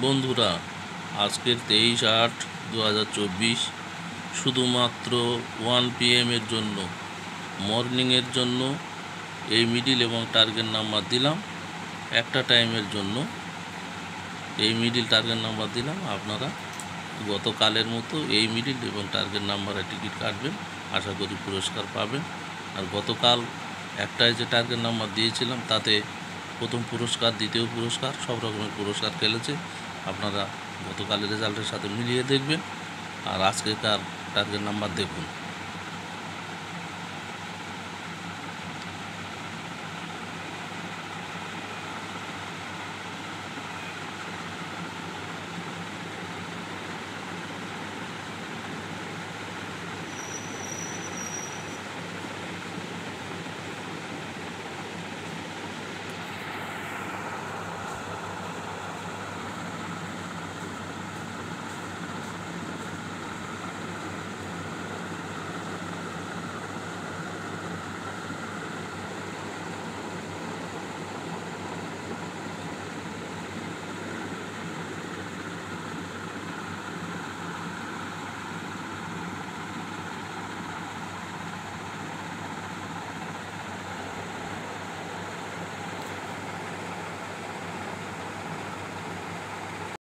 বন্ধুরা, আজকের 23/8/2024 শুধুমাত্র 1 PM এর জন্য, মর্নিংয়ের জন্য এই মিডিল এবং টার্গেট নাম্বার দিলাম। একটা টাইমের জন্য এই মিডিল টার্গেট নাম্বার দিলাম। আপনারা গতকালের মতো এই মিডিল এবং টার্গেট নাম্বারে টিকিট কাটবেন, আশা করি পুরস্কার পাবেন। আর গতকাল একটাই যে টার্গেট নাম্বার দিয়েছিলাম তাতে প্রথম পুরস্কার, দ্বিতীয় পুরস্কার সব রকমের পুরস্কার খেলেছে। আপনারা গতকালের রেজাল্টের সাথে মিলিয়ে দেখবেন আর আজকেকার টার্গেট নাম্বার দেখুন।